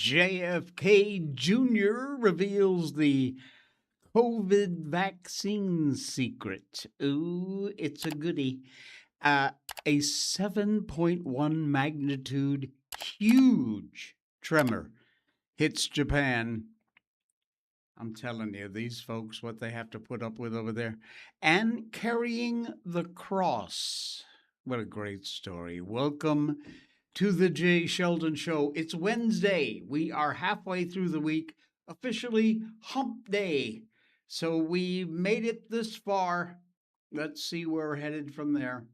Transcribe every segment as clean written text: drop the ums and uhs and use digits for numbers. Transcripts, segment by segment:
JFK Jr. reveals the COVID vaccine secret. Ooh, it's a goodie. Uh, a 7.1 magnitude huge tremor hits Japan. I'm telling you, these folks, what they have to put up with over there. And carrying the cross. What a great story. Welcome to the Jay Sheldon Show. It's Wednesday. We are halfway through the week, officially hump day. So we made it this far. Let's see where we're headed from there.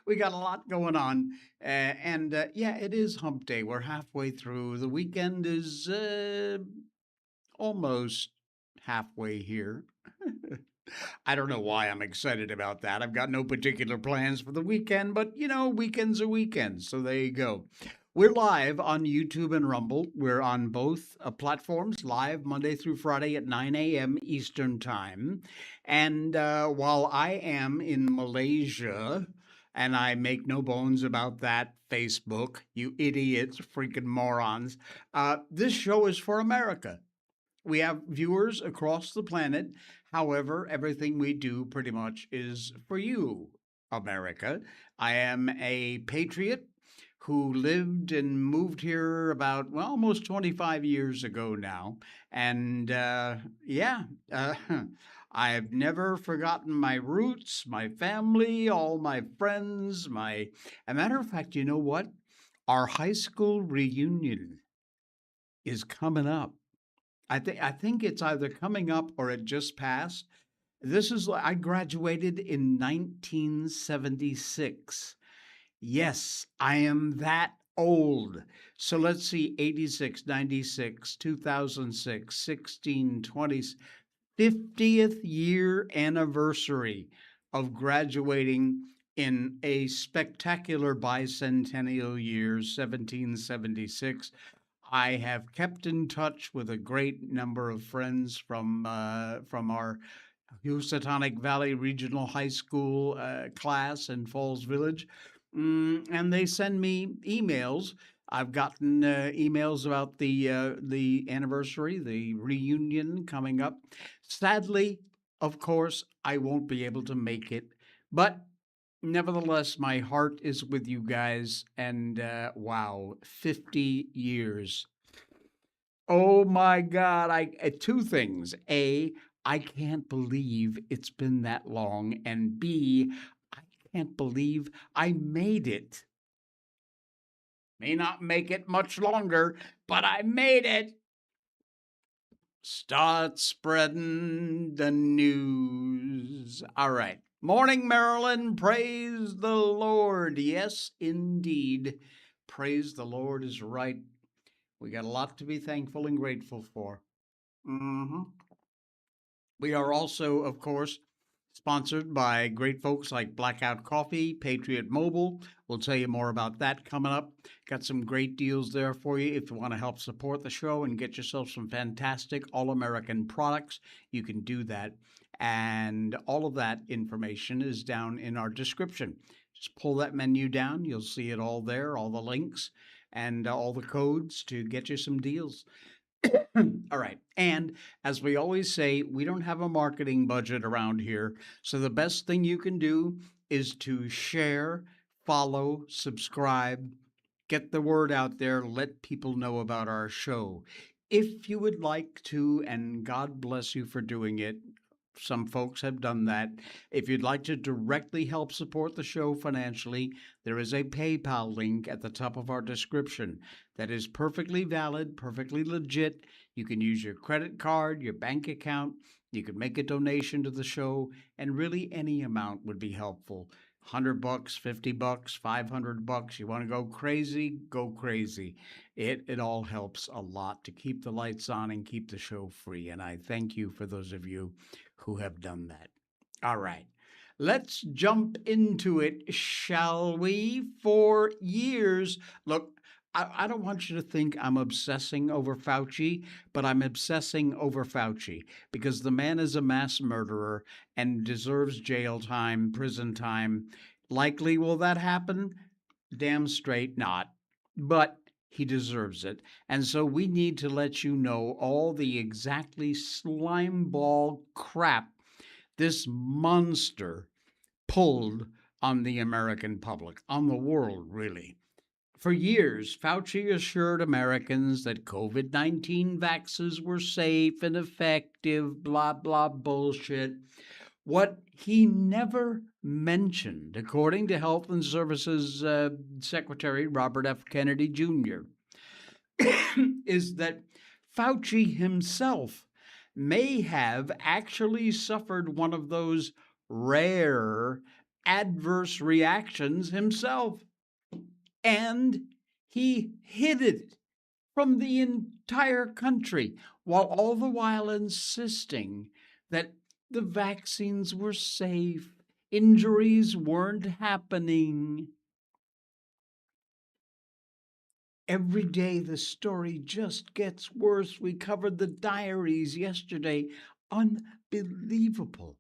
We got a lot going on. Yeah, it is hump day. We're halfway through. The weekend is almost halfway here. I don't know why I'm excited about that. I've got no particular plans for the weekend, but weekends are weekends. So there you go. We're live on YouTube and Rumble. We're on both platforms, live Monday through Friday at 9 a.m. Eastern Time. And while I am in Malaysia, and I make no bones about that, Facebook, you idiots, freaking morons, this show is for America. We have viewers across the planet. However, everything we do pretty much is for you, America. I am a patriot who lived and moved here about, well, almost 25 years ago now. And I've never forgotten my roots, my family, all my friends, a matter of fact, you know what? Our high school reunion is coming up. I think it's either coming up or it just passed. I graduated in 1976. Yes, I am that old. So let's see, 86, 96, 2006, 16, 20, 50th year anniversary of graduating in a spectacular bicentennial year, 1776. I have kept in touch with a great number of friends from our Housatonic Valley Regional High School class in Falls Village, and they send me emails. I've gotten emails about the anniversary, the reunion coming up. Sadly, of course, I won't be able to make it, but nevertheless, my heart is with you guys. And wow, 50 years. Oh my God. Two things. A, I can't believe it's been that long. And B, I can't believe I made it. May not make it much longer, but I made it. Start spreading the news. All right. Morning, Maryland. Praise the Lord. Yes, indeed. Praise the Lord is right. We got a lot to be thankful and grateful for. We are also, of course, sponsored by great folks like Blackout Coffee, Patriot Mobile. We'll tell you more about that coming up. Got some great deals there for you. If you want to help support the show and get yourself some fantastic all-American products, you can do that. And all of that information is down in our description. Just pull that menu down. You'll see it all there, all the links and all the codes to get you some deals. All right. And as we always say, we don't have a marketing budget around here. So the best thing you can do is to share, follow, subscribe, get the word out there, let people know about our show. If you would like to, and God bless you for doing it, some folks have done that. If you'd like to directly help support the show financially, there is a PayPal link at the top of our description. That is perfectly valid, perfectly legit. You can use your credit card, your bank account. You can make a donation to the show, and really any amount would be helpful. $100, $50, $500. You want to go crazy? Go crazy. It all helps a lot to keep the lights on and keep the show free. And I thank you for those of you who have done that. All right. Let's jump into it, shall we? For years, look, I don't want you to think I'm obsessing over Fauci, but I'm obsessing over Fauci because the man is a mass murderer and deserves jail time, prison time. Likely will that happen? Damn straight not. But He deserves it. And so we need to let you know all the exactly slimeball crap this monster pulled on the American public, on the world, really. For years, Fauci assured Americans that COVID 19 vaccines were safe and effective, blah, blah, bullshit. What he never mentioned, according to Health and Services Secretary Robert F. Kennedy Jr., is that Fauci himself may have actually suffered one of those rare adverse reactions himself. And he hid it from the entire country, while all the while insisting that the vaccines were safe, injuries weren't happening. Every day the story just gets worse. We covered the diaries yesterday. Unbelievable.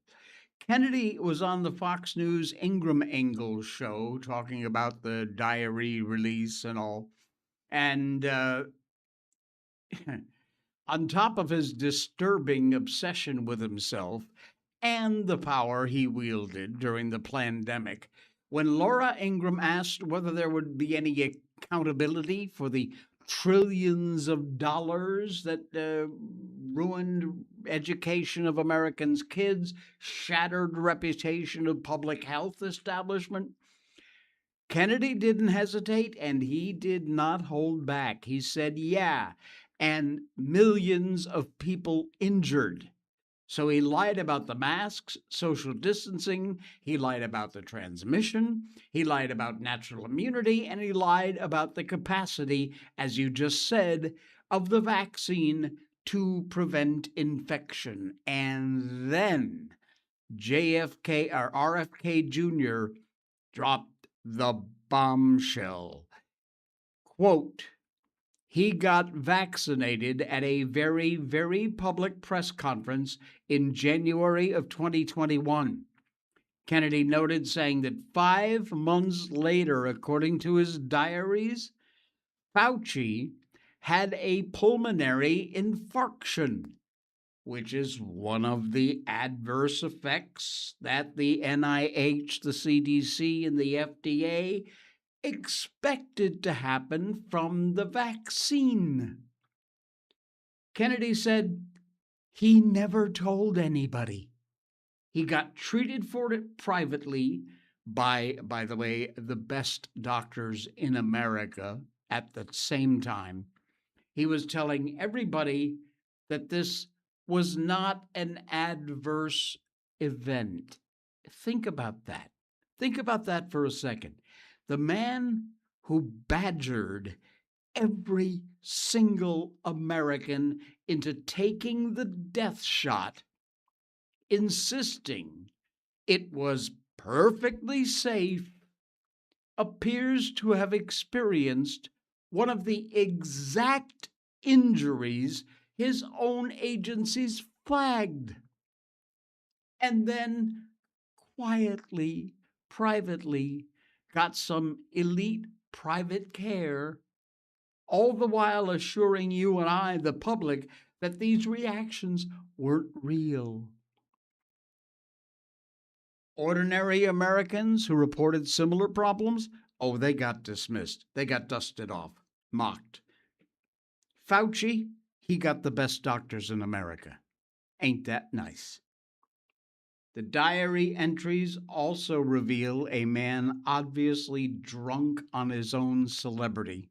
Kennedy was on the Fox News Ingram Engel show talking about the diary release and all. And on top of his disturbing obsession with himself and the power he wielded during the pandemic, when Laura Ingram asked whether there would be any accountability for the trillions of dollars that ruined education of Americans' kids, shattered reputation of public health establishment, Kennedy didn't hesitate and he did not hold back. He said, yeah, and millions of people injured. So he lied about the masks, social distancing, he lied about the transmission, he lied about natural immunity, and he lied about the capacity, as you just said, of the vaccine to prevent infection. And then JFK or RFK Jr. dropped the bombshell. Quote, he got vaccinated at a very, very public press conference in January of 2021. Kennedy noted, saying that 5 months later, according to his diaries, Fauci had a pulmonary infarction, which is one of the adverse effects that the NIH, the CDC, and the FDA expected to happen from the vaccine. Kennedy said he never told anybody. He got treated for it privately by the way, the best doctors in America at the same time. He was telling everybody that this was not an adverse event. Think about that. Think about that for a second. The man who badgered every single American into taking the death shot, insisting it was perfectly safe, appears to have experienced one of the exact injuries his own agencies flagged. And then quietly, privately, got some elite private care, all the while assuring you and I, the public, that these reactions weren't real. Ordinary Americans who reported similar problems, oh, they got dismissed. They got dusted off, mocked. Fauci, he got the best doctors in America. Ain't that nice? The diary entries also reveal a man obviously drunk on his own celebrity.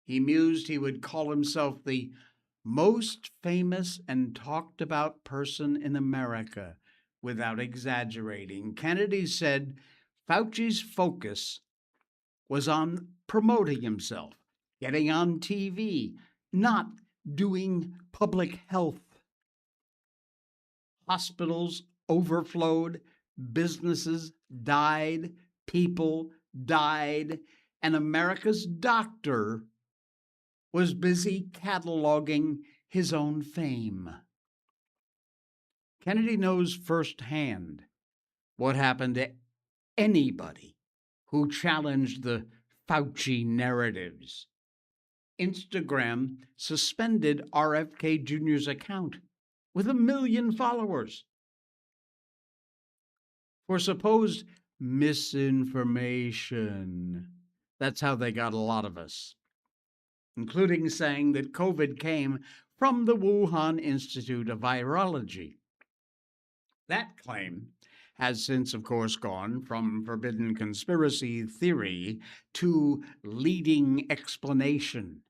He mused he would call himself the most famous and talked about person in America without exaggerating. Kennedy said Fauci's focus was on promoting himself, getting on TV, not doing public health. Hospitals overflowed, businesses died, people died, and America's doctor was busy cataloging his own fame. Kennedy knows firsthand what happened to anybody who challenged the Fauci narratives. Instagram suspended RFK Jr.'s account with 1 million followers for supposed misinformation. That's how they got a lot of us, including saying that COVID came from the Wuhan Institute of Virology. That claim has since, of course, gone from forbidden conspiracy theory to leading explanation.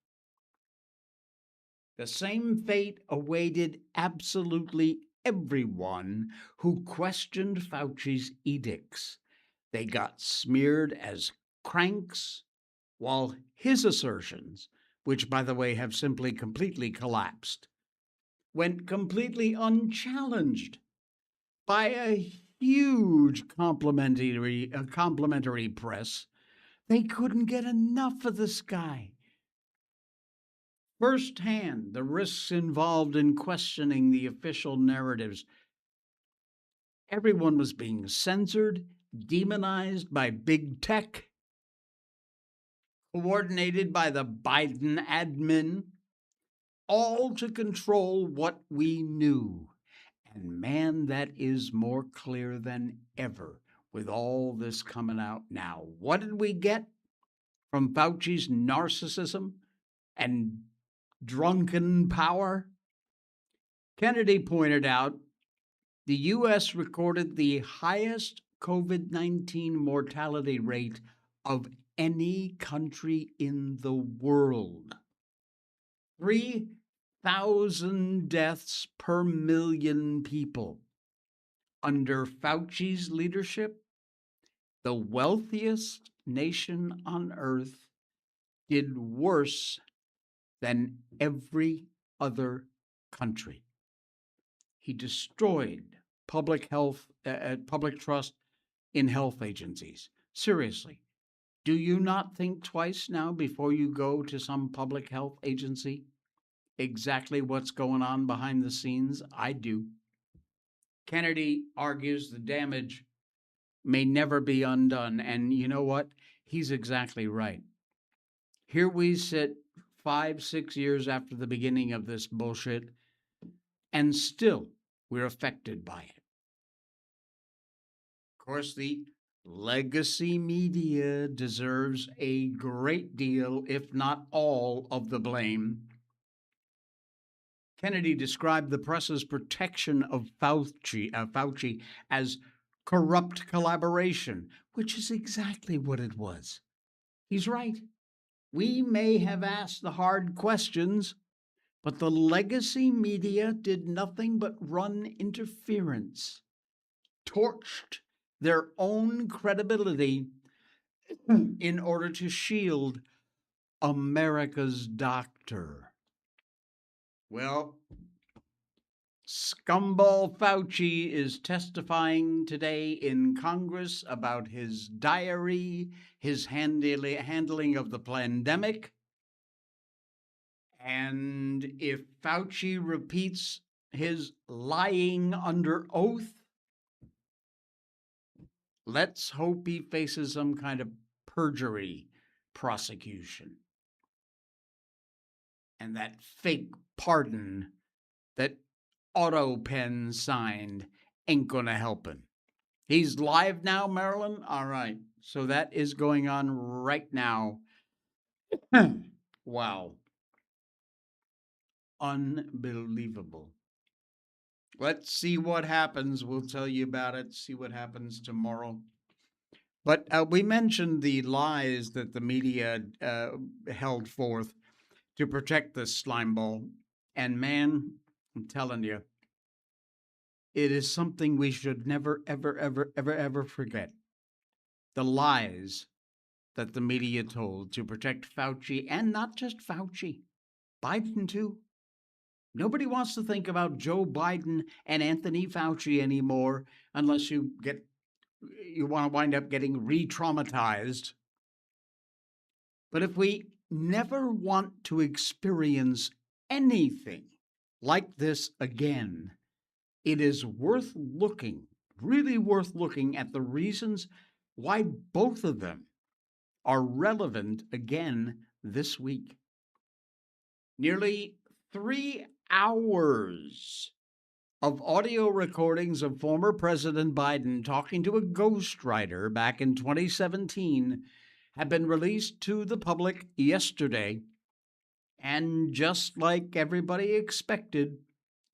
The same fate awaited absolutely everyone who questioned Fauci's edicts. They got smeared as cranks, while his assertions, which, by the way, have simply completely collapsed, went completely unchallenged by a huge complimentary press. They couldn't get enough of this guy. Firsthand, the risks involved in questioning the official narratives. Everyone was being censored, demonized by big tech, coordinated by the Biden admin, all to control what we knew. And man, that is more clear than ever with all this coming out now. What did we get from Fauci's narcissism and drunken power? Kennedy pointed out the U.S. recorded the highest COVID-19 mortality rate of any country in the world. 3,000 deaths per million people. Under Fauci's leadership, the wealthiest nation on earth did worse than every other country. He destroyed public trust in health agencies. Seriously, do you not think twice now before you go to some public health agency exactly what's going on behind the scenes? I do. Kennedy argues the damage may never be undone. And you know what? He's exactly right. Here we sit 5, 6 years after the beginning of this bullshit, and still we're affected by it. Of course, the legacy media deserves a great deal, if not all, of the blame. Kennedy described the press's protection of Fauci as corrupt collaboration, which is exactly what it was. He's right. We may have asked the hard questions, but the legacy media did nothing but run interference, torched their own credibility in order to shield America's doctor. Well, Scumball Fauci is testifying today in Congress about his diary, his handling of the pandemic. And if Fauci repeats his lying under oath, let's hope he faces some kind of perjury prosecution. And that fake pardon that Otto Penn signed ain't gonna help him. He's live now, Marilyn? All right. So that is going on right now. Wow. Unbelievable. Let's see what happens. We'll tell you about it, see what happens tomorrow. But we mentioned the lies that the media held forth to protect this slimeball. And man, I'm telling you, it is something we should never, ever forget. The lies that the media told to protect Fauci, and not just Fauci, Biden too. Nobody wants to think about Joe Biden and Anthony Fauci anymore unless you want to wind up getting re-traumatized. But if we never want to experience anything like this again, it is worth looking, really worth looking at the reasons why both of them are relevant again this week. Nearly 3 hours of audio recordings of former President Biden talking to a ghostwriter back in 2017 have been released to the public yesterday. And just like everybody expected,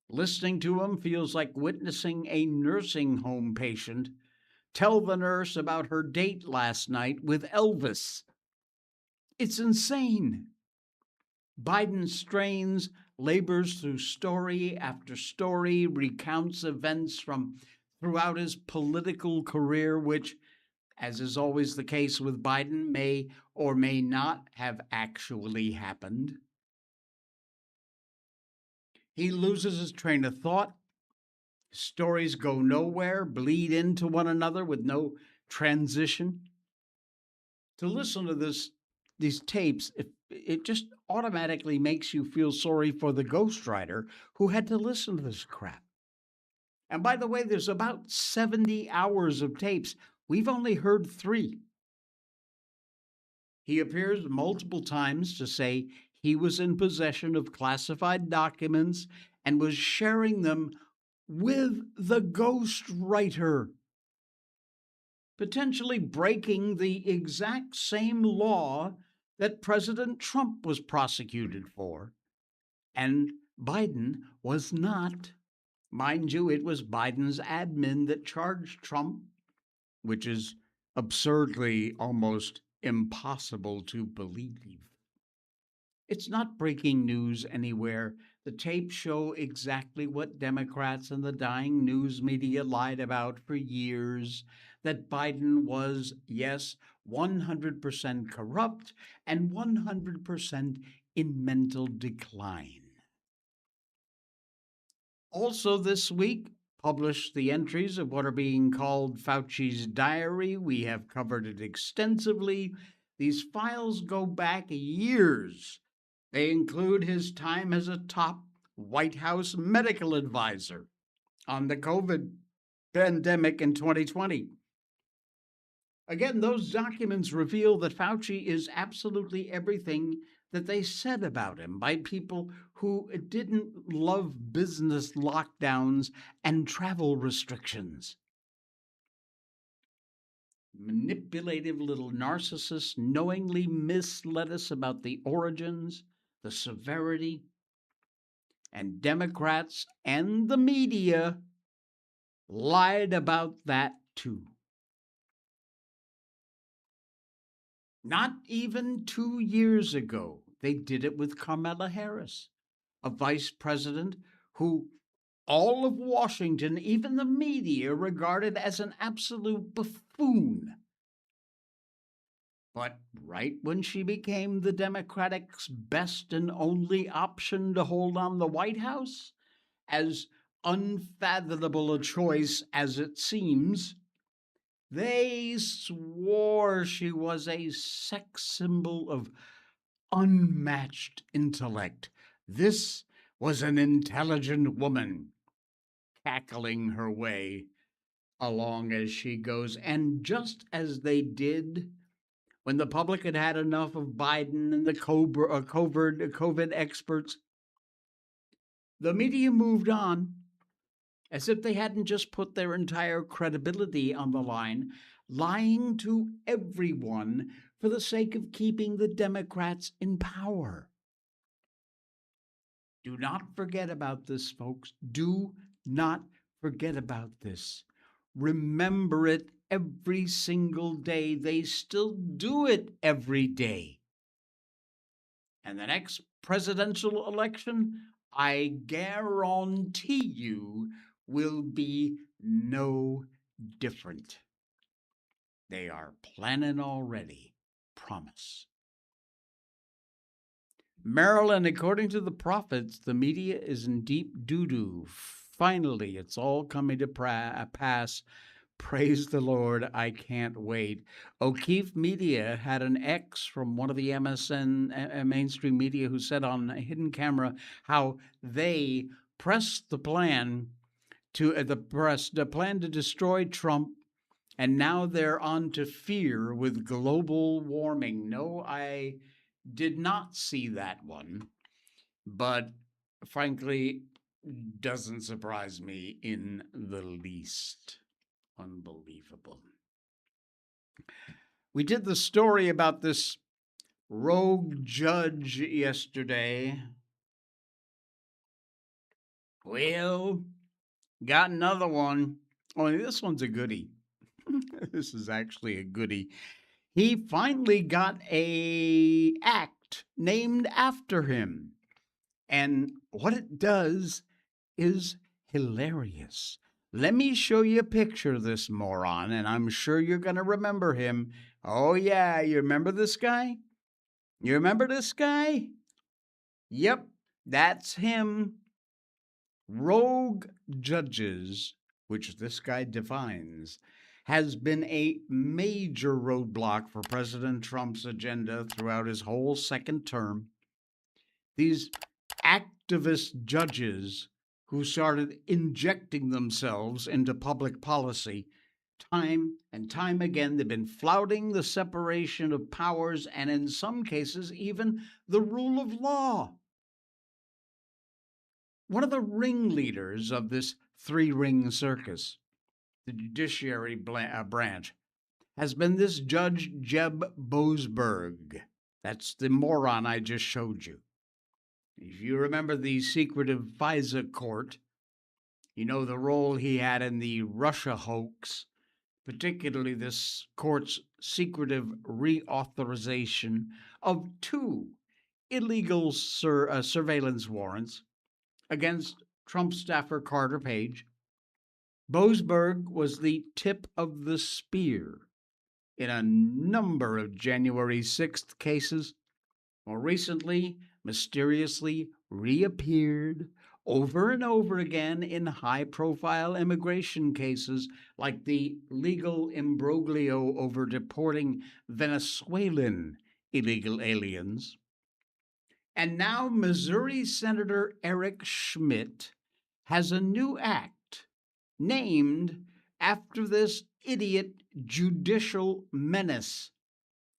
listening to him feels like witnessing a nursing home patient tell the nurse about her date last night with Elvis. It's insane. Biden strains, labors through story after story, recounts events from throughout his political career, which, as is always the case with Biden, may or may not have actually happened. He loses his train of thought. Stories go nowhere, bleed into one another with no transition. To listen to these tapes, it just automatically makes you feel sorry for the ghostwriter who had to listen to this crap. And by the way, there's about 70 hours of tapes. We've only heard 3. He appears multiple times to say he was in possession of classified documents and was sharing them with the ghostwriter, potentially breaking the exact same law that President Trump was prosecuted for. And Biden was not. Mind you, it was Biden's admin that charged Trump, which is absurdly almost impossible to believe. It's not breaking news anywhere. The tapes show exactly what Democrats and the dying news media lied about for years, that Biden was, yes, 100% corrupt and 100% in mental decline. Also, this week, published the entries of what are being called Fauci's diary. We have covered it extensively. These files go back years. They include his time as a top White House medical advisor on the COVID pandemic in 2020. Again, those documents reveal that Fauci is absolutely everything that they said about him by people who didn't love business lockdowns and travel restrictions. Manipulative little narcissists knowingly misled us about the origins, the severity, and Democrats and the media lied about that too. Not even 2 years ago, they did it with Kamala Harris, a vice president who all of Washington, even the media, regarded as an absolute buffoon. But right when she became the Democrats' best and only option to hold on the White House, as unfathomable a choice as it seems, they swore she was a sex symbol of unmatched intellect. This was an intelligent woman cackling her way along as she goes. And just as they did when the public had had enough of Biden and the COVID experts, the media moved on as if they hadn't just put their entire credibility on the line, lying to everyone for the sake of keeping the Democrats in power. Do not forget about this, folks. Do not forget about this. Remember it every single day. They still do it every day. And the next presidential election, I guarantee you, will be no different. They are planning already. Promise. Maryland, according to the prophets, the media is in deep doo-doo. Finally, it's all coming to pass. Praise the Lord. I can't wait. O'Keefe Media had an ex from one of the MSN mainstream media who said on a hidden camera how they pressed the plan to the plan to destroy Trump, and now they're on to fear with global warming. No, I did not see that one. but frankly, doesn't surprise me in the least. Unbelievable. We did the story about this rogue judge yesterday. Well, got another one. Only this one's a goodie. This is actually a goodie. He finally got a act named after him. And what it does is hilarious. Let me show you a picture of this moron, and I'm sure you're going to remember him. Oh, yeah, you remember this guy? You remember this guy? Yep, that's him. Rogue judges, which this guy defines, has been a major roadblock for President Trump's agenda throughout his whole second term. These activist judges who started injecting themselves into public policy time and time again, they've been flouting the separation of powers and, in some cases, even the rule of law. One of the ringleaders of this three-ring circus, the judiciary branch, has been this Judge Jeb Boasberg. That's the moron I just showed you. If you remember the secretive FISA court, you know the role he had in the Russia hoax, particularly this court's secretive reauthorization of two illegal surveillance warrants against Trump staffer Carter Page. Boasberg was the tip of the spear in a number of January 6th cases. More recently, mysteriously reappeared over and over again in high-profile immigration cases like the legal imbroglio over deporting Venezuelan illegal aliens. And now Missouri Senator Eric Schmitt has a new act named after this idiot judicial menace.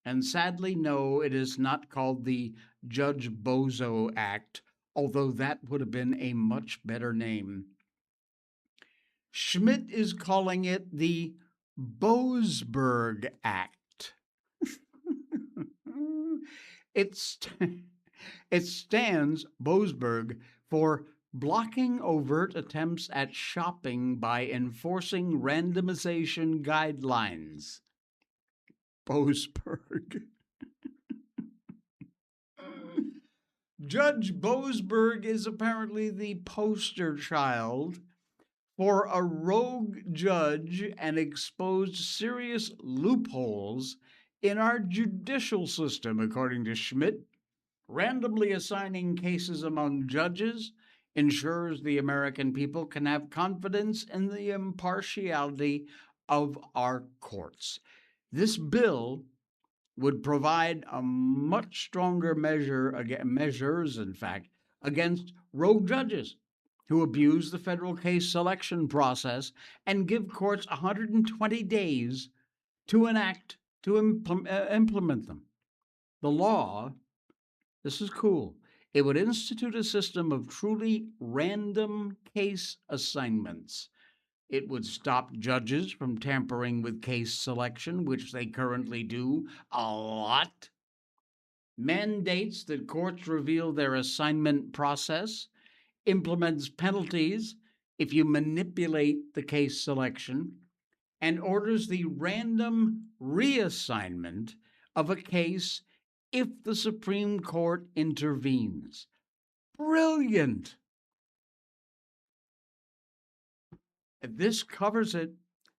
And sadly, no, it is not called the Judge Bozo Act, although that would have been a much better name. Schmitt is calling it the Boasberg Act. It stands, Boasberg, for blocking overt attempts at shopping by enforcing randomization guidelines. Boasberg. Judge Boasberg is apparently the poster child for a rogue judge and exposed serious loopholes in our judicial system, according to Schmitt. Randomly assigning cases among judges ensures the American people can have confidence in the impartiality of our courts. This bill would provide a much stronger measures, in fact, against rogue judges who abuse the federal case selection process and give courts 120 days to implement them. The law, this is cool, it would institute a system of truly random case assignments. It would stop judges from tampering with case selection, which they currently do a lot. Mandates that courts reveal their assignment process, implements penalties if you manipulate the case selection, and orders the random reassignment of a case if the Supreme Court intervenes. Brilliant! If this covers it,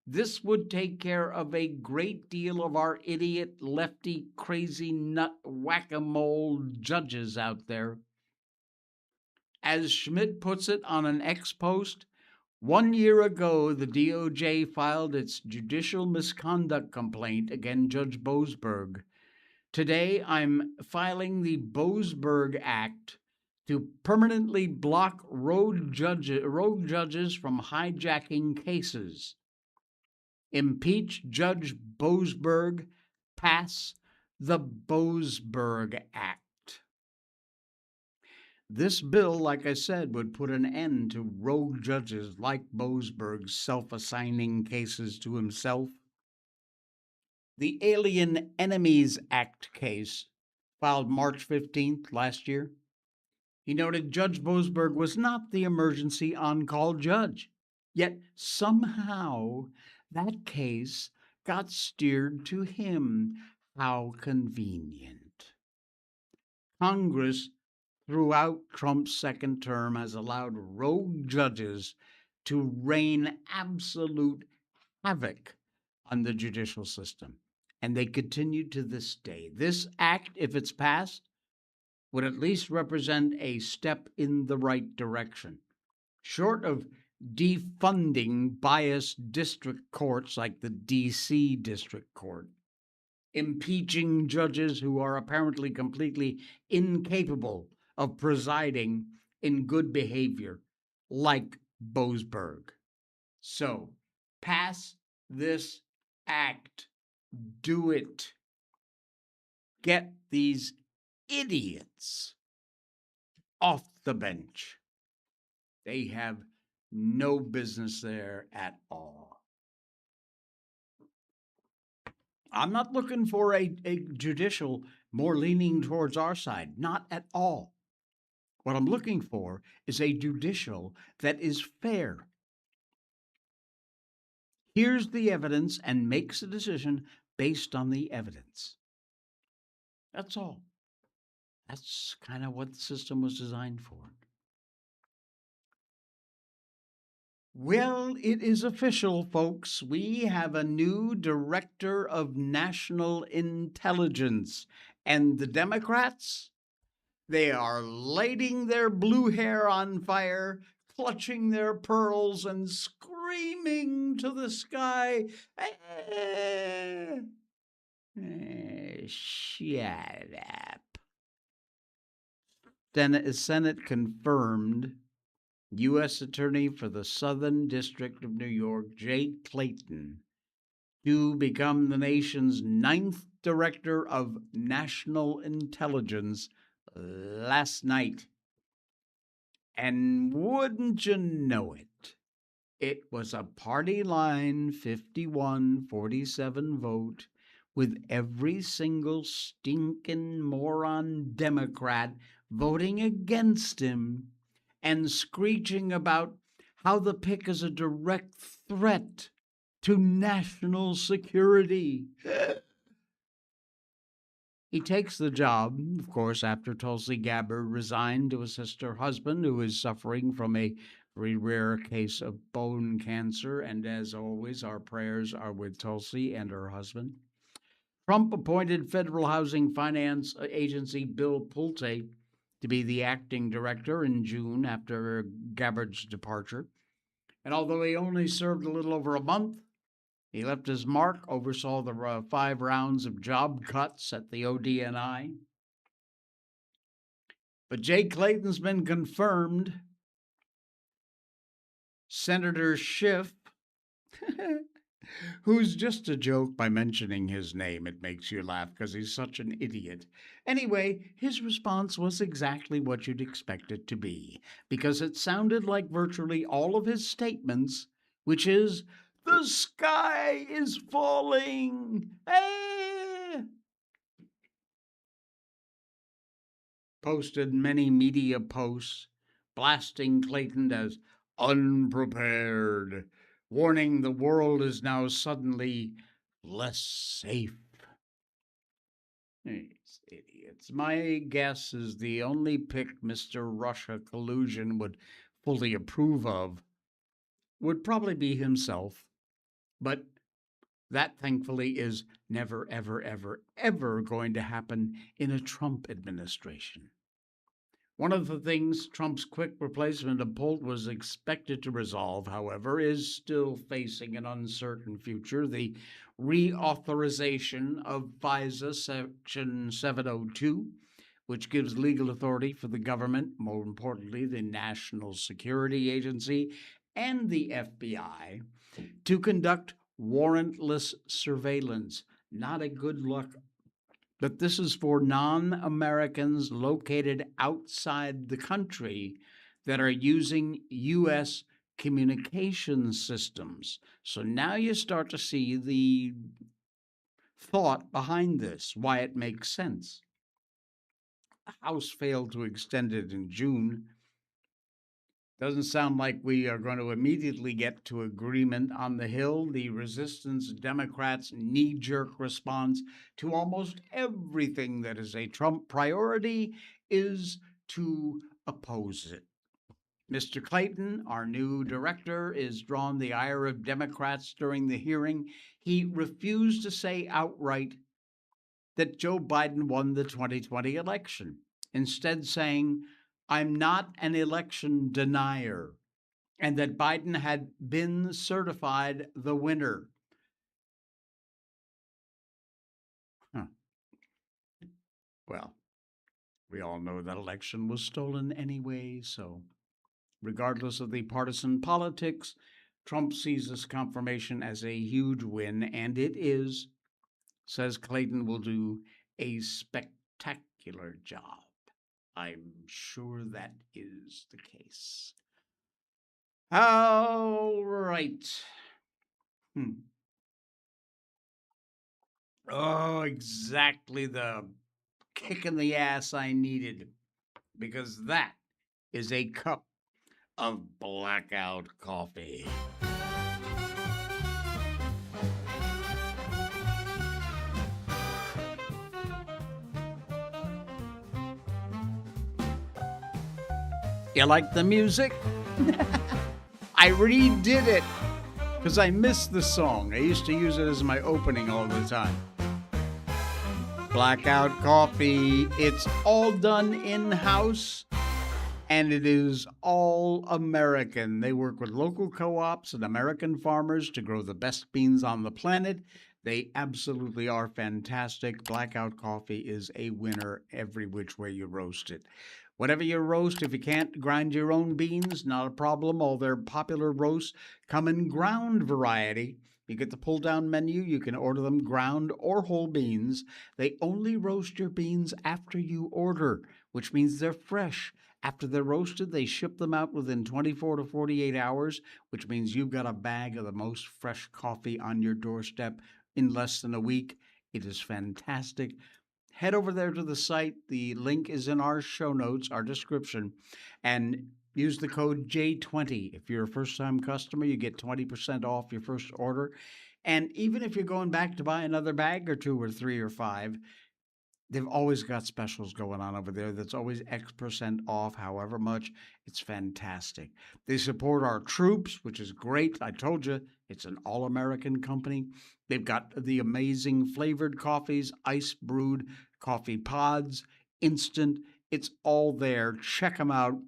this would take care of a great deal of our idiot, lefty, crazy nut whack-a-mole judges out there. As Schmitt puts it on an X post, 1 year ago, the DOJ filed its judicial misconduct complaint against Judge Boasberg. Today, I'm filing the Boasberg Act to permanently block rogue judges from hijacking cases. Impeach Judge Boasberg, pass the Boasberg Act. This bill, like I said, would put an end to rogue judges like Boasberg self assigning cases to himself. The Alien Enemies Act case, filed March 15th last year, he noted Judge Boasberg was not the emergency on call judge. Yet somehow that case got steered to him. How convenient. Congress, throughout Trump's second term, has allowed rogue judges to rain absolute havoc on the judicial system. And they continue to this day. This act, if it's passed, would at least represent a step in the right direction. Short of defunding biased district courts like the D.C. District Court, impeaching judges who are apparently completely incapable of presiding in good behavior, like Boasberg. So, pass this act. Do it. Get these idiots off the bench. They have no business there at all. I'm not looking for a judicial more leaning towards our side, not at all. What I'm looking for is a judicial that is fair, hears the evidence, and makes a decision based on the evidence. That's all. That's kind of what the system was designed for. Well, it is official, folks. We have a new director of national intelligence. And the Democrats, they are lighting their blue hair on fire, clutching their pearls, and screaming to the sky. Shut up. Senate confirmed U.S. Attorney for the Southern District of New York, Jay Clayton, to become the nation's 9th Director of National Intelligence last night. And wouldn't you know it, it was a party line 51-47 vote, with every single stinking moron Democrat voting against him and screeching about how the pick is a direct threat to national security. He takes the job, of course, after Tulsi Gabbard resigned to assist her husband, who is suffering from a very rare case of bone cancer. And as always, our prayers are with Tulsi and her husband. Trump appointed Federal Housing Finance Agency Bill Pulte to be the acting director in June after Gabbard's departure. And although he only served a little over a month, he left his mark, oversaw the 5 rounds of job cuts at the ODNI. But Jay Clayton's been confirmed. Senator Schiff, who's just a joke by mentioning his name. It makes you laugh because he's such an idiot. Anyway, his response was exactly what you'd expect it to be, because it sounded like virtually all of his statements, which is, the sky is falling. Posted many media posts blasting Clayton as unprepared, warning the world is now suddenly less safe. These idiots. My guess is the only pick Mr. Russia collusion would fully approve of would probably be himself. But that, thankfully, is never, ever, ever, ever going to happen in a Trump administration. One of the things Trump's quick replacement of Bolt was expected to resolve, however, is still facing an uncertain future: the reauthorization of FISA Section 702, which gives legal authority for the government, more importantly, the National Security Agency and the FBI, to conduct warrantless surveillance. Not a good look But this is for non Americans located outside the country that are using U.S. communication systems. So now you start to see the thought behind this, why it makes sense. The House failed to extend it in June. Doesn't sound like we are going to immediately get to agreement on the Hill. The resistance Democrats' knee jerk response to almost everything that is a Trump priority is to oppose it. Mr. Clayton, our new director, is drawn the ire of Democrats during the hearing. He refused to say outright that Joe Biden won the 2020 election, instead, saying, I'm not an election denier, and that Biden had been certified the winner. Huh. Well, we all know that election was stolen anyway, so regardless of the partisan politics, Trump sees this confirmation as a huge win, and it is. Says Clayton will do a spectacular job. I'm sure that is the case. All right. Hmm. Oh, exactly the kick in the ass I needed, because that is a cup of blackout coffee. You like the music? I redid it because I missed the song. I used to use it as my opening all the time. Blackout Coffee. It's all done in house and it is all American. They work with local co ops and American farmers to grow the best beans on the planet. They absolutely are fantastic. Blackout Coffee is a winner every which way you roast it. Whatever you roast, if you can't grind your own beans, not a problem. All their popular roasts come in ground variety. You get the pull down menu. You can order them ground or whole beans. They only roast your beans after you order, which means they're fresh. After they're roasted, they ship them out within 24 to 48 hours, which means you've got a bag of the most fresh coffee on your doorstep in less than a week. It is fantastic. Head over there to the site. The link is in our show notes, our description, and use the code J20. If you're a first time customer, you get 20% off your first order. And even if you're going back to buy another bag or two or three or five, they've always got specials going on over there. That's always X% off, however much. It's fantastic. They support our troops, which is great. I told you, it's an all American company. They've got the amazing flavored coffees, ice brewed coffee pods, instant. It's all there. Check them out.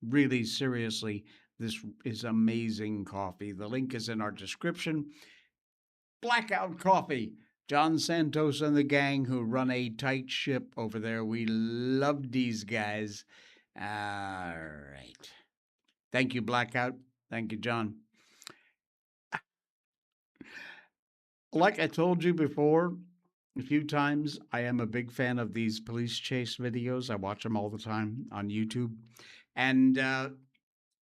Really, seriously, this is amazing coffee. The link is in our description. Blackout Coffee. John Santos and the gang who run a tight ship over there. We love these guys. All right. Thank you, Blackout. Thank you, John. Like I told you before a few times, I am a big fan of these police chase videos. I watch them all the time on YouTube. And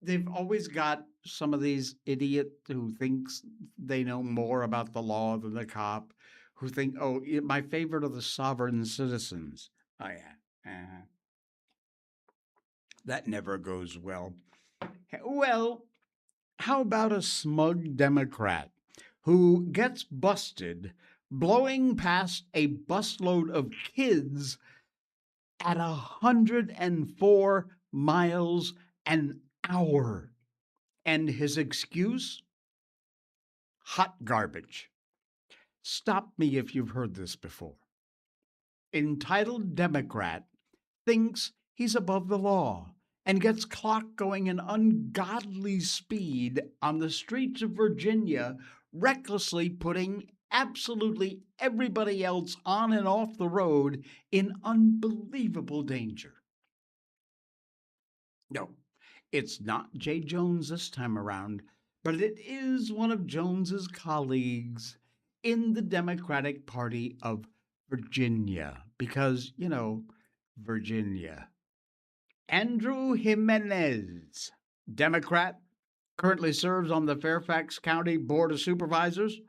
they've always got some of these idiot who thinks they know more about the law than the cop, who think, oh, my favorite are the sovereign citizens. Oh, yeah. That never goes well. Well, how about a smug Democrat who gets busted blowing past a busload of kids at 104 miles an hour? And his excuse? Hot garbage. Stop me if you've heard this before. Entitled Democrat thinks he's above the law and gets clocked going an ungodly speed on the streets of Virginia, recklessly putting absolutely everybody else on and off the road in unbelievable danger. No, it's not Jay Jones this time around, but it is one of Jones's colleagues in the Democratic Party of Virginia, because, Virginia. Andrew Jimenez, Democrat, currently serves on the Fairfax County Board of Supervisors,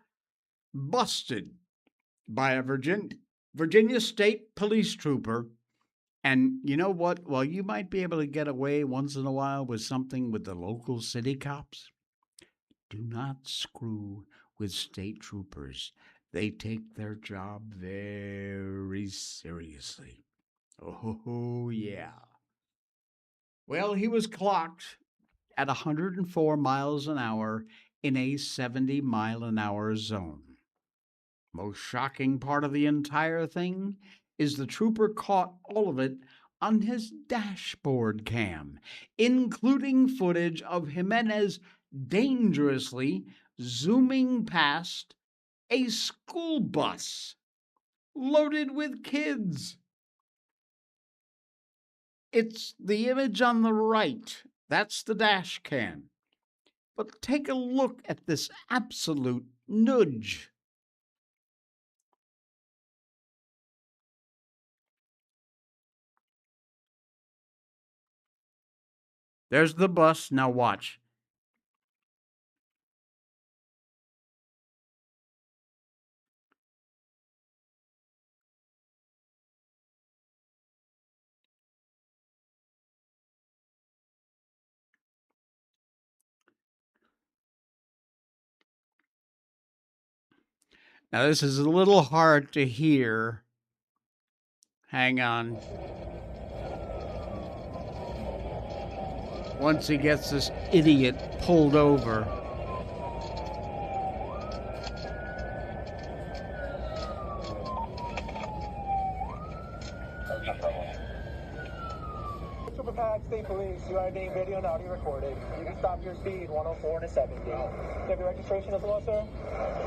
busted by a Virginia State police trooper. And you know what? While you might be able to get away once in a while with something with the local city cops, do not screw with state troopers. They take their job very seriously. Oh, yeah. Well, he was clocked at 104 miles an hour in a 70-mile-an-hour zone. Most shocking part of the entire thing is the trooper caught all of it on his dashboard cam, including footage of Jimenez dangerously zooming past a school bus loaded with kids. It's the image on the right. That's the dash cam. But take a look at this absolute nudge. There's the bus. Now watch. Now, this is a little hard to hear. Hang on. Once he gets this idiot pulled over. State Police, you are being video and audio recorded. You can stop your speed 104 and a 70. Do you have your registration as well, sir?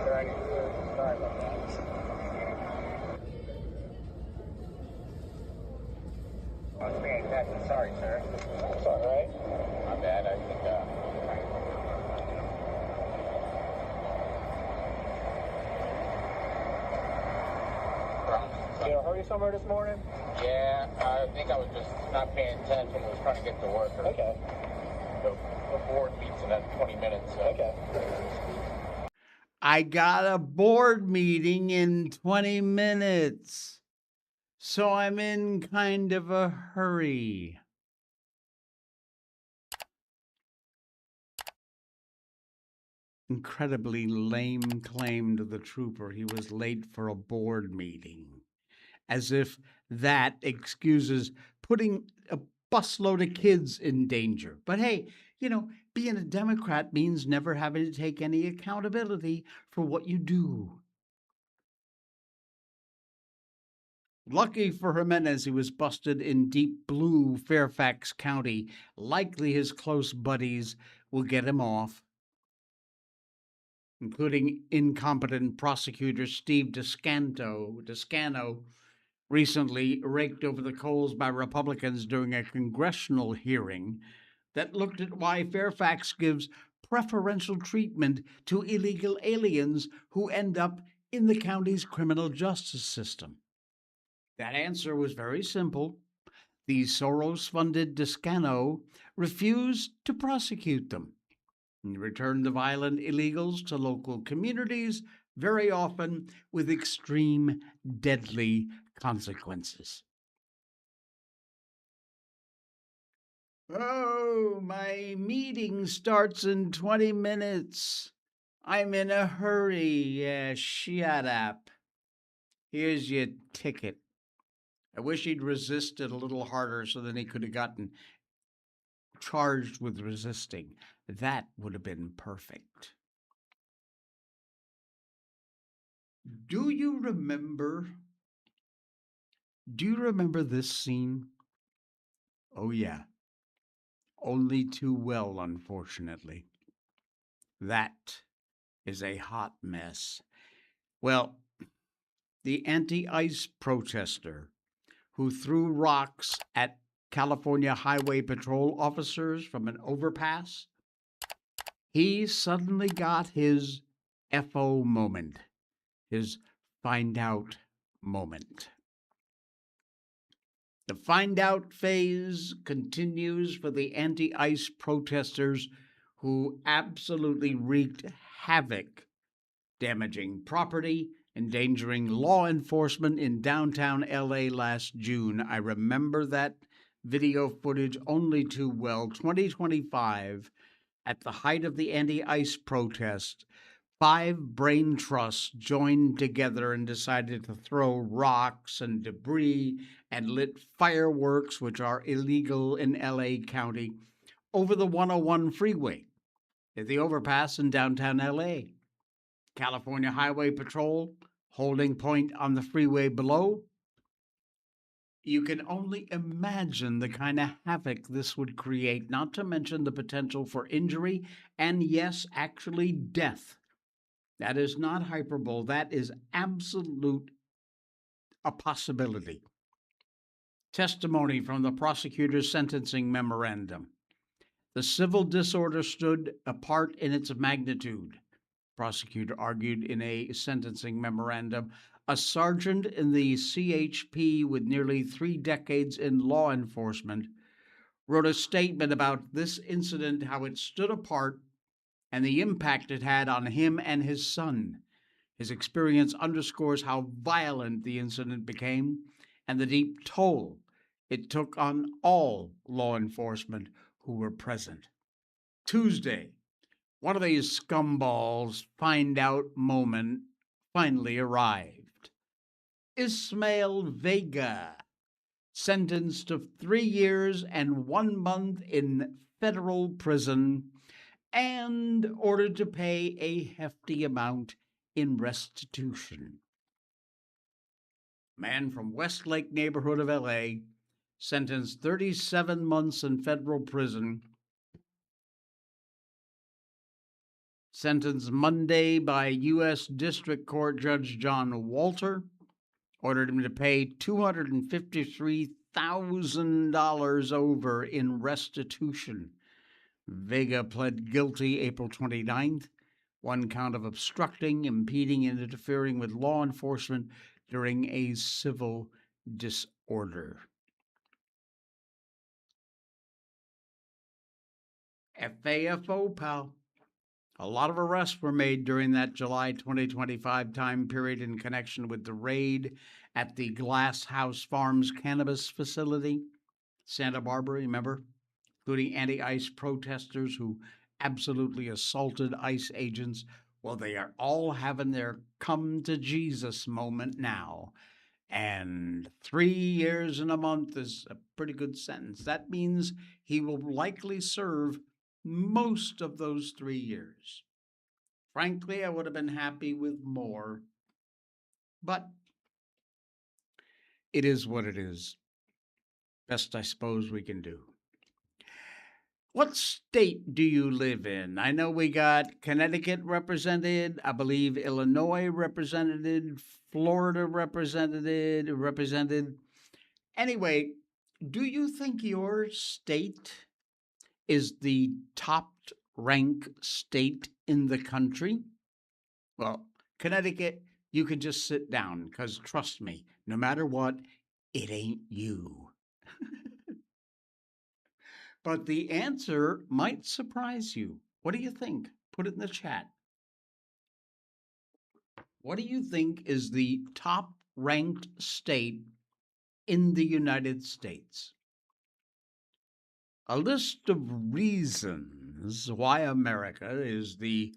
Sorry about that. I'm being exactly sorry, sir. It's all right. My bad. I think, You know, hurry somewhere this morning? Yeah, I think I was just not paying attention. I was trying to get to work. Okay. The board meets in 20 minutes. So. Okay. I got a board meeting in 20 minutes. So I'm in kind of a hurry. Incredibly lame claim to the trooper he was late for a board meeting. As if that excuses putting a busload of kids in danger. But hey, being a Democrat means never having to take any accountability for what you do. Lucky for Jimenez, he was busted in deep blue Fairfax County. Likely his close buddies will get him off, including incompetent prosecutor Steve Descano, recently raked over the coals by Republicans during a congressional hearing that looked at why Fairfax gives preferential treatment to illegal aliens who end up in the county's criminal justice system. That answer was very simple. The Soros-funded Descano refused to prosecute them and returned the violent illegals to local communities, very often with extreme, deadly consequences. Oh, my meeting starts in 20 minutes. I'm in a hurry. Yeah, shut up. Here's your ticket. I wish he'd resisted a little harder so then he could have gotten charged with resisting. That would have been perfect. Do you remember this scene? Oh, yeah. Only too well, unfortunately. That is a hot mess. Well, the anti-ICE protester who threw rocks at California Highway Patrol officers from an overpass, he suddenly got his FO moment, his find out moment. The find out phase continues for the anti ICE protesters who absolutely wreaked havoc, damaging property, endangering law enforcement in downtown LA last June. I remember that video footage only too well. 2025, at the height of the anti ICE protest, 5 brain trusts joined together and decided to throw rocks and debris and lit fireworks, which are illegal in LA County, over the 101 freeway at the overpass in downtown LA. California Highway Patrol holding point on the freeway below. You can only imagine the kind of havoc this would create, not to mention the potential for injury and, yes, actually death. That is not hyperbole. That is absolute a possibility. Testimony from the prosecutor's sentencing memorandum. The civil disorder stood apart in its magnitude. Prosecutor argued in a sentencing memorandum. A sergeant in the CHP with nearly 3 decades in law enforcement wrote a statement about this incident, how it stood apart, and the impact it had on him and his son. His experience underscores how violent the incident became and the deep toll it took on all law enforcement who were present. Tuesday, one of these scumballs' find out moment finally arrived. Ismael Vega, sentenced to 3 years and 1 month in federal prison and ordered to pay a hefty amount in restitution. Man from Westlake neighborhood of LA, sentenced 37 months in federal prison, sentenced Monday by U.S. District Court Judge John Walter, ordered him to pay $253,000 over in restitution. Vega pled guilty April 29th, 1 count of obstructing, impeding, and interfering with law enforcement during a civil disorder. FAFO, pal. A lot of arrests were made during that July 2025 time period in connection with the raid at the Glass House Farms cannabis facility, Santa Barbara, remember? Including anti-ICE protesters who absolutely assaulted ICE agents. Well, they are all having their come to Jesus moment now. And 3 years and a month is a pretty good sentence. That means he will likely serve most of those 3 years. Frankly, I would have been happy with more, but it is what it is. Best I suppose we can do. What state do you live in? I know we got Connecticut represented, I believe Illinois represented, Florida represented. Anyway, do you think your state is the top ranked state in the country? Well, Connecticut, you can just sit down because trust me, no matter what, it ain't you. But the answer might surprise you. What do you think? Put it in the chat. What do you think is the top ranked state in the United States? A list of reasons why America is the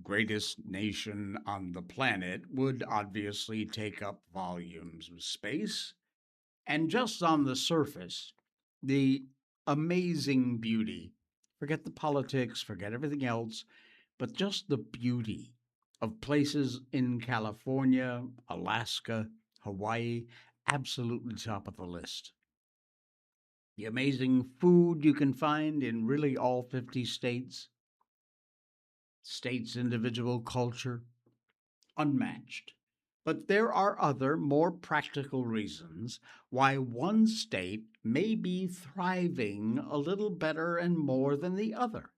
greatest nation on the planet would obviously take up volumes of space. And just on the surface, the amazing beauty, forget the politics, forget everything else, but just the beauty of places in California, Alaska, Hawaii, absolutely top of the list. The amazing food you can find in really all 50 states, states' individual culture, unmatched. But there are other, more practical reasons why one state may be thriving a little better and more than the other.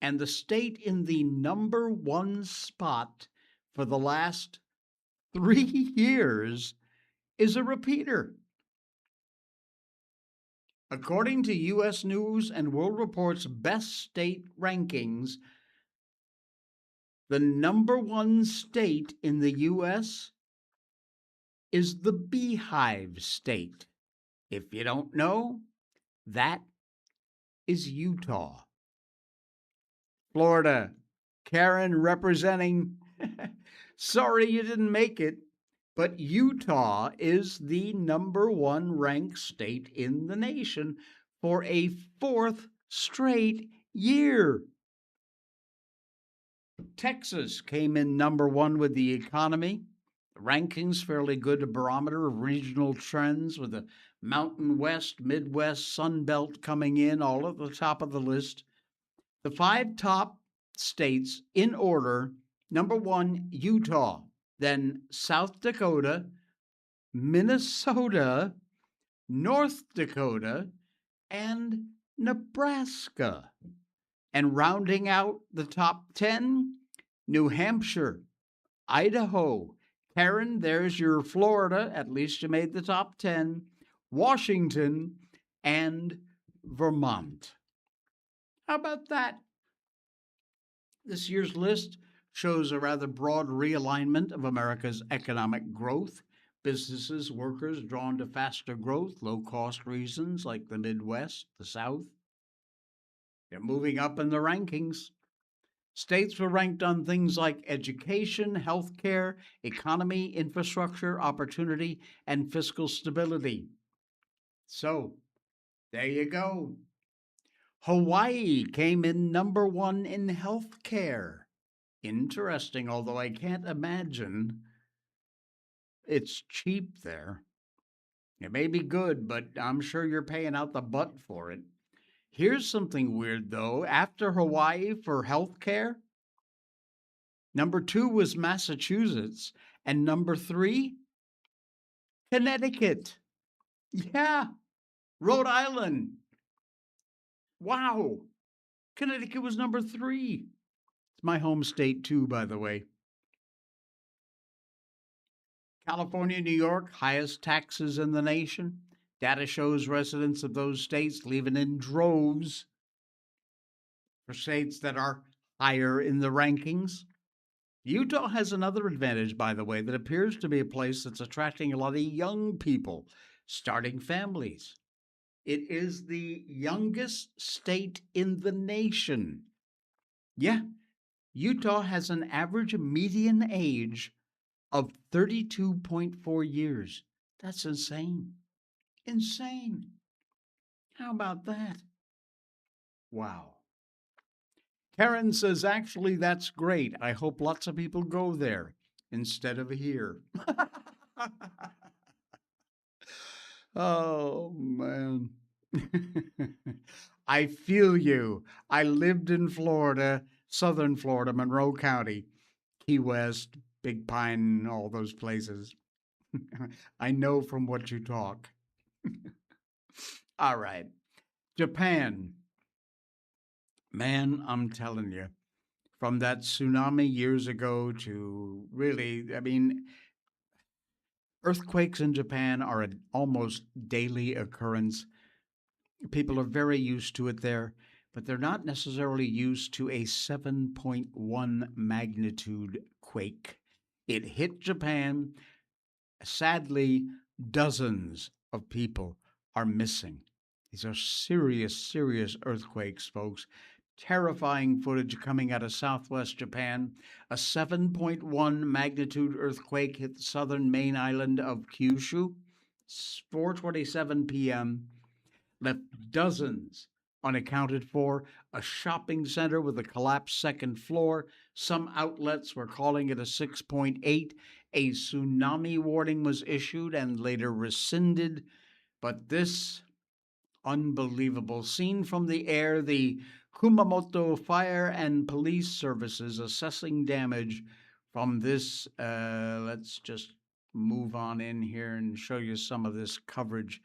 And the state in the number 1 spot for the last 3 years is a repeater. According to U.S. News and World Report's best state rankings, the number one state in the U.S. is the Beehive State. If you don't know, that is Utah. Florida, Karen representing. Sorry you didn't make it, but Utah is the number one ranked state in the nation for a 4th straight year. Texas came in number one with the economy. The rankings, fairly good barometer of regional trends with the Mountain West, Midwest, Sun Belt coming in all at the top of the list. The 5 top states in order: number 1, Utah, then South Dakota, Minnesota, North Dakota, and Nebraska. And rounding out the top 10, New Hampshire, Idaho. Karen, there's your Florida, at least you made the top 10, Washington, and Vermont. How about that? This year's list shows a rather broad realignment of America's economic growth. Businesses, workers drawn to faster growth, low-cost regions like the Midwest, the South. They're moving up in the rankings. States were ranked on things like education, healthcare, economy, infrastructure, opportunity, and fiscal stability. So, there you go. Hawaii came in number 1 in healthcare. Interesting, although I can't imagine it's cheap there. It may be good, but I'm sure you're paying out the butt for it. Here's something weird, though. After Hawaii for healthcare, number 2 was Massachusetts, and number 3, Connecticut. Yeah, Rhode Island. Wow. Connecticut was number 3. It's my home state, too, by the way. California, New York, highest taxes in the nation. Data shows residents of those states leaving in droves for states that are higher in the rankings. Utah has another advantage, by the way, that appears to be a place that's attracting a lot of young people starting families. It is the youngest state in the nation. Yeah, Utah has an average median age of 32.4 years. That's insane. Insane. How about that? Wow. Karen says, actually, that's great. I hope lots of people go there instead of here. Oh, man. I feel you. I lived in Florida, southern Florida, Monroe County, Key West, Big Pine, all those places. I know from what you talk. All right. Japan. Man, I'm telling you, from that tsunami years ago to really, earthquakes in Japan are an almost daily occurrence. People are very used to it there, but they're not necessarily used to a 7.1 magnitude quake. It hit Japan. Sadly, dozens of people are missing. These are serious, serious earthquakes, folks. Terrifying footage coming out of southwest Japan. A 7.1 magnitude earthquake hit the southern main island of Kyushu. 4:27 p.m. Left dozens unaccounted for. A shopping center with a collapsed second floor. Some outlets were calling it a 6.8. A tsunami warning was issued and later rescinded. But this unbelievable scene from the air, the Kumamoto Fire and Police Services assessing damage from this. Let's just move on in here and show you some of this coverage.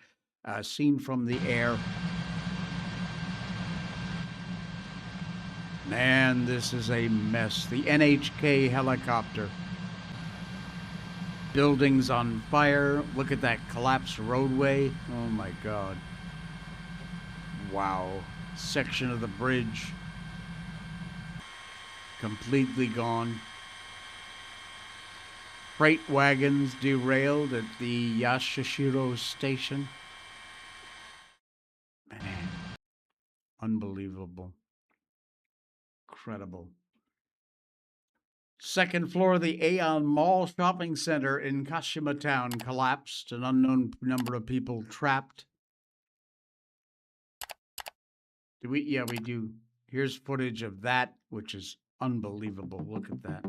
Seen from the air. Man, this is a mess. The NHK helicopter. Buildings on fire. Look at that collapsed roadway. Oh my God. Wow. Section of the bridge completely gone. Freight wagons derailed at the Yashishiro station. Man, unbelievable. Incredible. Second floor of the Aeon Mall shopping center in Kashima Town collapsed. An unknown number of people trapped. Do we? Yeah, we do. Here's footage of that, which is unbelievable. Look at that.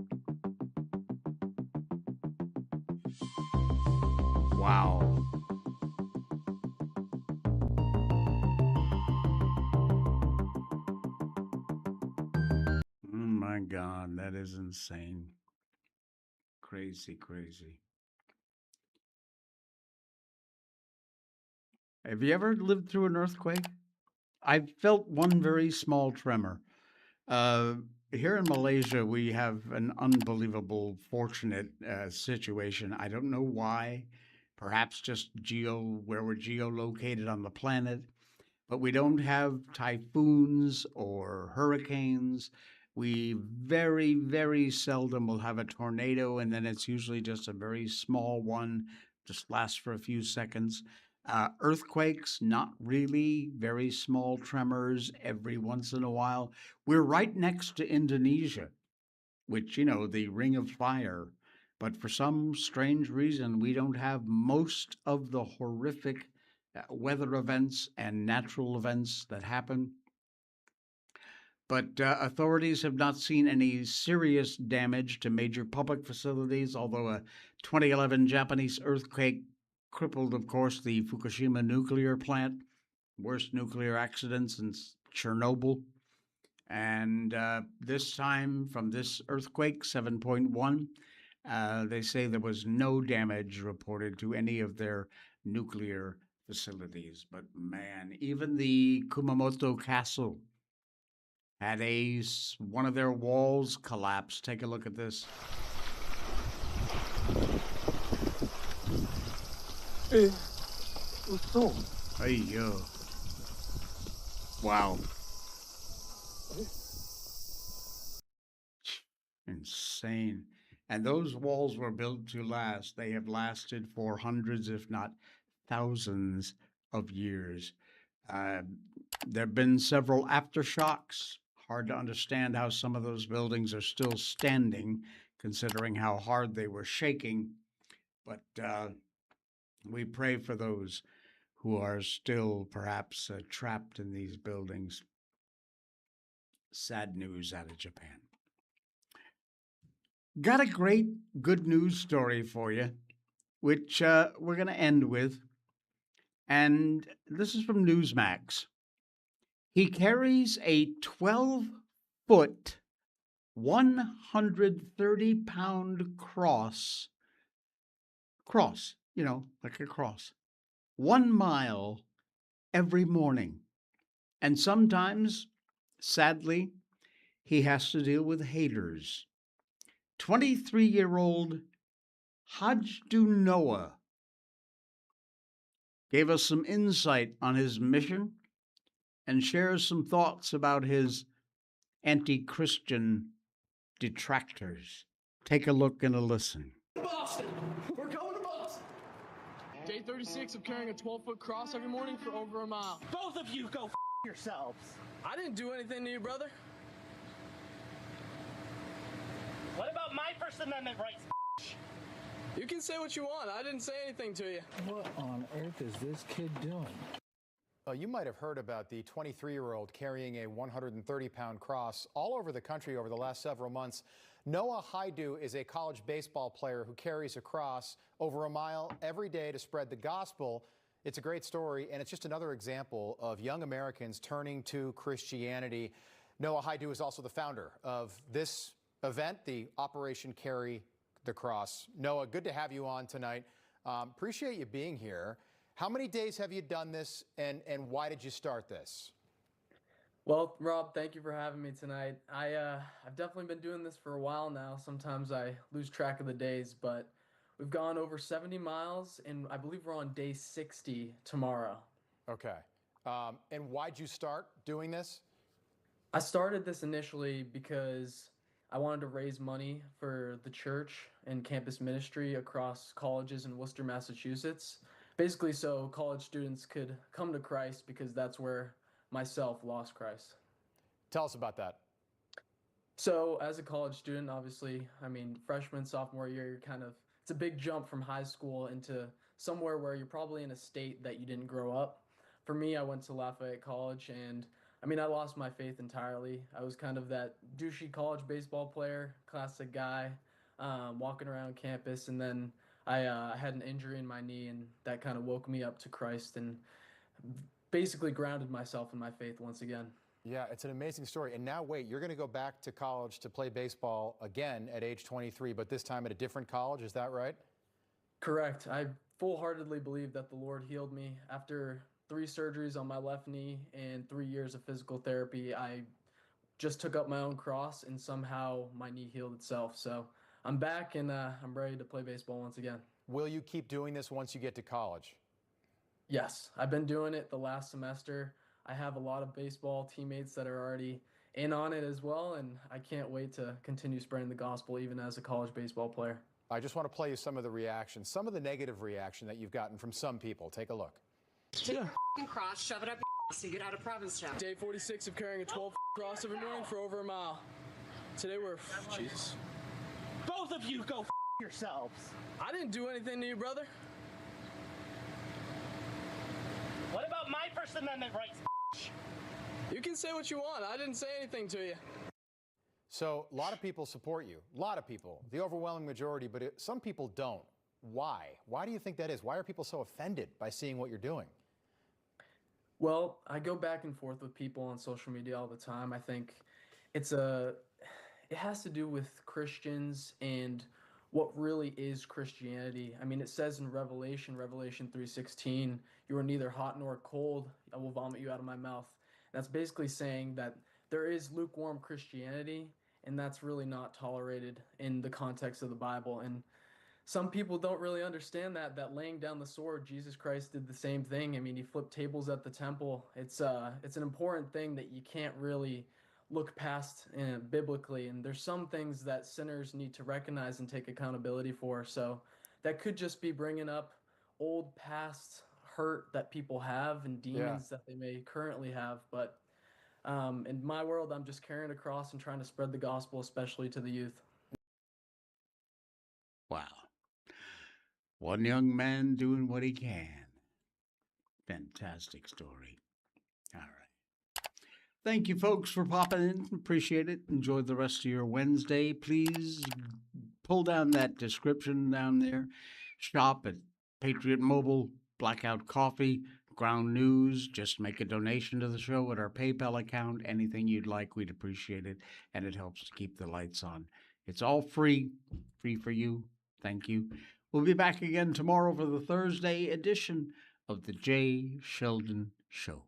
Wow. Oh my God, that is insane. Crazy, crazy. Have you ever lived through an earthquake? I've felt one very small tremor. Uh, Here in Malaysia, we have an unbelievable, fortunate situation. I don't know why. Perhaps just where we're geolocated on the planet, but we don't have typhoons or hurricanes. We very, very seldom will have a tornado, and then it's usually just a very small one, just lasts for a few seconds. Earthquakes, not really, very small tremors every once in a while. We're right next to Indonesia, which, the Ring of Fire. But for some strange reason, we don't have most of the horrific weather events and natural events that happen. But authorities have not seen any serious damage to major public facilities, although a 2011 Japanese earthquake crippled, of course, the Fukushima nuclear plant, worst nuclear accident since Chernobyl. And this time, from this earthquake, 7.1, they say there was no damage reported to any of their nuclear facilities. But man, even the Kumamoto Castle had one of their walls collapse. Take a look at this. Hey yo! Wow. Insane. And those walls were built to last. They have lasted for hundreds, if not thousands, of years. Uh, there have been several aftershocks. Hard to understand how some of those buildings are still standing, considering how hard they were shaking. But we pray for those who are still perhaps trapped in these buildings. Sad news out of Japan. Got a great good news story for you, which we're going to end with. And this is from Newsmax. He carries a 12-foot, 130-pound cross, like a cross, 1 mile every morning. And sometimes, sadly, he has to deal with haters. 23-year-old Hajdu Noah gave us some insight on his mission and shares some thoughts about his anti-Christian detractors. Take a look and a listen. Boston! We're going to Boston! Day 36 of carrying a 12-foot cross every morning for over a mile. Both of you go yourselves. I didn't do anything to you, brother. What about my First Amendment rights? You can say what you want. I didn't say anything to you. What on earth is this kid doing? You might have heard about the 23-year-old carrying a 130-pound cross all over the country over the last several months. Noah Haidu is a college baseball player who carries a cross over a mile every day to spread the gospel. It's a great story, and it's just another example of young Americans turning to Christianity. Noah Haidu is also the founder of this event, the Operation Carry the Cross. Noah, good to have you on tonight. Appreciate you being here. How many days have you done this, and why did you start this? Well, Rob, thank you for having me tonight. I've definitely been doing this for a while now. Sometimes I lose track of the days, but We've gone over 70 miles, and I believe we're on day 60 tomorrow. Okay. And why'd you start doing this? I started this initially because I wanted to raise money for the church and campus ministry across colleges in Worcester, Massachusetts. Basically, so college students could come to Christ, because that's where myself lost Christ. Tell us about that. So, as a college student, obviously, I mean, freshman, sophomore year, it's a big jump from high school into somewhere where you're probably in a state that you didn't grow up. For me, I went to Lafayette College, and I mean, I lost my faith entirely. I was kind of that douchey college baseball player, classic guy, walking around campus, and then I had an injury in my knee, and that kind of woke me up to Christ and basically grounded myself in my faith once again. Yeah, it's an amazing story. And now, wait, you're going to go back to college to play baseball again at age 23, but this time at a different college. Is that right? Correct. I full-heartedly believe that the Lord healed me. After 3 surgeries on my left knee and 3 years of physical therapy, I just took up my own cross, and somehow my knee healed itself. So I'm back, and I'm ready to play baseball once again. Will you keep doing this once you get to college? Yes, I've been doing it the last semester. I have a lot of baseball teammates that are already in on it as well, and I can't wait to continue spreading the gospel even as a college baseball player. I just want to play you some of the reactions, some of the negative reaction that you've gotten from some people. Take a look. Take your f***ing cross, shove it up your ass, and get out of Provincetown. Day 46 of carrying a 12 cross every morning for over a mile. Today we're, Jesus. Both of you go yourselves. I didn't do anything to you, brother. What about my First Amendment rights? You can say what you want. I didn't say anything to you. So a lot of people support you, a lot of people, the overwhelming majority, but some people don't. Why? Why do you think that is? Why are people so offended by seeing what you're doing? Well, I go back and forth with people on social media all the time. I think it has to do with Christians and what really is Christianity. I mean, it says in Revelation 3:16, you are neither hot nor cold. I will vomit you out of my mouth. That's basically saying that there is lukewarm Christianity, and that's really not tolerated in the context of the Bible. And some people don't really understand that laying down the sword, Jesus Christ did the same thing. I mean, he flipped tables at the temple. It's an important thing that you can't really look past biblically. And there's some things that sinners need to recognize and take accountability for. So that could just be bringing up old past hurt that people have and demons that they may currently have. But in my world, I'm just carrying a cross and trying to spread the gospel, especially to the youth. Wow. One young man doing what he can. Fantastic story. All right. Thank you, folks, for popping in. Appreciate it. Enjoy the rest of your Wednesday. Please pull down that description down there. Shop at Patriot Mobile, Blackout Coffee, Ground News. Just make a donation to the show at our PayPal account. Anything you'd like, we'd appreciate it. And it helps to keep the lights on. It's all free for you. Thank you. We'll be back again tomorrow for the Thursday edition of the Jay Sheldon Show.